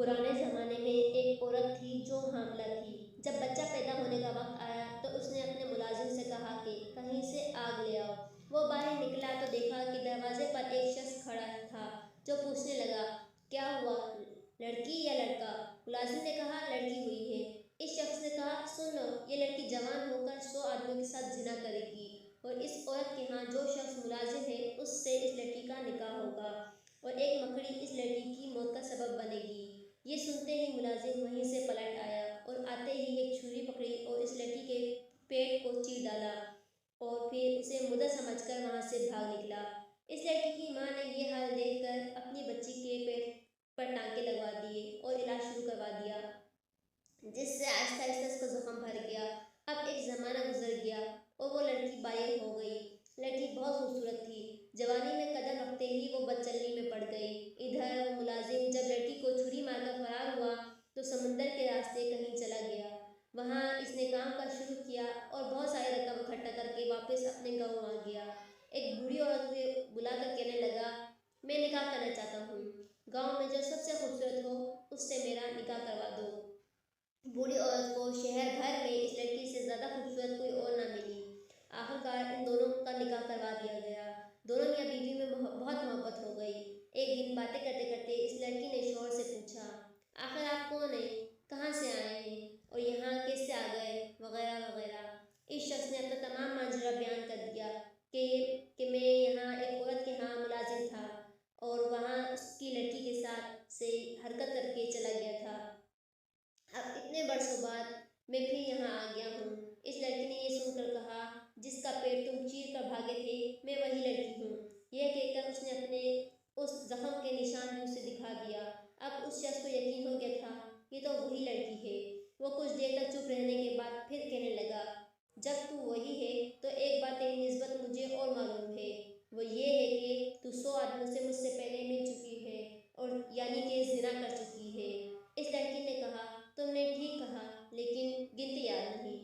پرانے زمانے میں ایک عورت تھی جو حاملہ تھی۔ جب بچہ پیدا ہونے کا وقت آیا تو اس نے اپنے ملازم سے کہا کہ کہیں سے آگ لے آؤ۔ وہ باہر نکلا تو دیکھا کہ دروازے پر ایک شخص کھڑا تھا جو پوچھنے لگا، کیا ہوا، لڑکی یا لڑکا؟ ملازم نے کہا، لڑکی ہوئی ہے۔ اس شخص نے کہا، سن لو، یہ لڑکی جوان ہو کر 100 آدمیوں کے ساتھ زنا کرے گی اور اس عورت کے ہاں جو شخص ملازم ہے اس سے اس لڑکی کا نکاح ہوگا اور ایک مکڑی اس لڑکی کی موت کا سبب بنے گی۔ یہ سنتے ہی ملازم وہیں سے پلٹ آیا اور آتے ہی ایک چھری پکڑی اور اس لڑکی کے پیٹ کو چیر ڈالا اور پھر اسے مردہ سمجھ کر وہاں سے بھاگ نکلا۔ اس لڑکی کی ماں نے یہ حال دیکھ کر اپنی بچی کے پیٹ پر ٹانکے لگوا دیے اور علاج شروع کروا دیا، جس سے آہستہ آہستہ اس کا زخم بھر گیا۔ اب ایک زمانہ گزر گیا اور وہ لڑکی بالغ ہو گئی۔ لڑکی بہت خوبصورت تھی۔ جوانی میں قدم رکھتے ہی وہ بدچلنی میں پڑ گئی۔ ادھر وہ ملازم جب لڑکی کو چھری مار کر فرار ہوا تو سمندر کے راستے کہیں چلا گیا۔ وہاں اس نے کام کاج شروع کیا اور بہت ساری رقم اکٹھا کر کے واپس اپنے گاؤں آ گیا۔ ایک بوڑھی عورت کو بلا کر کہنے لگا، میں نکاح کرنا چاہتا ہوں، گاؤں میں جو سب سے خوبصورت ہو اس سے میرا نکاح کروا دو۔ بوڑھی عورت کو شہر بھر میں اس لڑکی سے زیادہ خوبصورت کوئی اور نہ ملی۔ آخرکار ان دونوں کا نکاح کروا دیا گیا۔ دونوں میاں بیوی میں بہت محبت ہو گئی۔ ایک دن باتیں کرتے کرتے اس لڑکی نے شوہر سے پوچھا، آخر آپ کون ہیں، کہاں سے آئے ہیں اور یہاں کیسے آ گئے، وغیرہ وغیرہ۔ اس شخص نے اپنا تمام ماجرا بیان کر دیا کہ میں یہاں ایک عورت کے ہاں ملازم تھا اور وہاں اس کی لڑکی کے ساتھ سے حرکت کر کے چلا گیا تھا۔ اب اتنے برسوں بعد میں پھر یہاں آ گیا ہوں۔ اس لڑکی نے یہ سن کر کہا، جس کا پیٹ تم چیر کر بھاگے تھے میں وہی لڑکی ہوں۔ یہ کہہ کر اس نے اپنے اس زخم کے نشان بھی اسے دکھا دیا۔ اب اس شخص کو یقین ہو گیا تھا یہ تو وہی لڑکی ہے۔ وہ کچھ دیر تک چپ رہنے کے بعد پھر کہنے لگا، جب تو وہی ہے تو ایک بات تیری نسبت مجھے اور معلوم ہے، وہ یہ ہے کہ تو 100 آدمیوں سے مجھ سے پہلے مل چکی ہے اور یعنی کہ زنا کر چکی ہے۔ اس لڑکی نے کہا، تم نے ٹھیک کہا لیکن گنتی یاد نہیں۔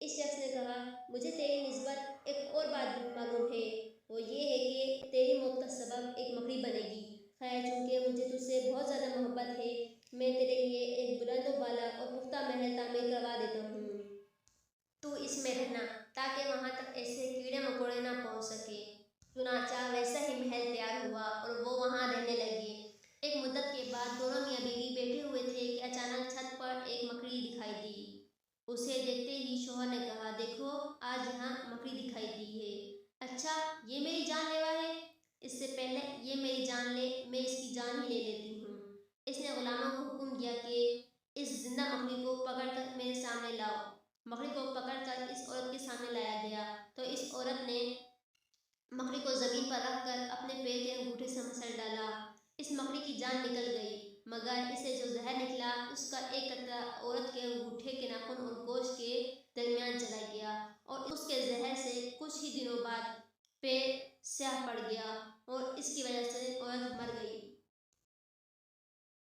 اس شخص نے کہا، مجھے تیری نسبت ایک اور بات بھی معلوم ہے، وہ یہ ہے کہ تیری موت کا سبب ایک مکڑی بنے گی۔ خیر چونکہ مجھے تجھ سے بہت زیادہ محبت ہے میں تیرے لیے ایک بلند و بالا اور پختہ محل تعمیر کروا دیتا ہوں۔ تو اس میں رہنا تاکہ وہاں تک ایسے کیڑے مکوڑے نہ پہنچ سکیں۔ چنانچہ ویسا ہی محل تیار ہوا اور وہ وہاں رہنے لگے۔ ایک مدت کے بعد دونوں میاں بیوی بیٹھے ہوئے تھے کہ اچانک چھت پر ایک مکڑی دکھائی دی۔ اسے دیکھتے ہی شوہر نے کہا، دیکھو آج یہاں مکڑی دکھائی دی ہے، اچھا یہ میری جان لیوا ہے، اس سے پہلے یہ میری جان لے میں اس کی جان ہی لے لیتی ہوں۔ اس نے غلاموں کو حکم دیا کہ اس زندہ مکڑی کو پکڑ کر میرے سامنے لاؤ۔ مکڑی کو پکڑ کر اس عورت کے سامنے لایا گیا تو اس عورت نے مکڑی کو زمین پر رکھ کر اپنے پیر کے انگوٹھے سے مسل ڈالا۔ اس مکڑی کی جان نکل گئی مگر اسے جو زہر نکلا اس کا ایک قطرہ عورت کے انگوٹھے کے ناخن اور گوشت کے درمیان چلا گیا اور اس کے زہر سے کچھ ہی دنوں بعد پیر سیاہ پڑ گیا اور اس کی وجہ سے عورت مر گئی۔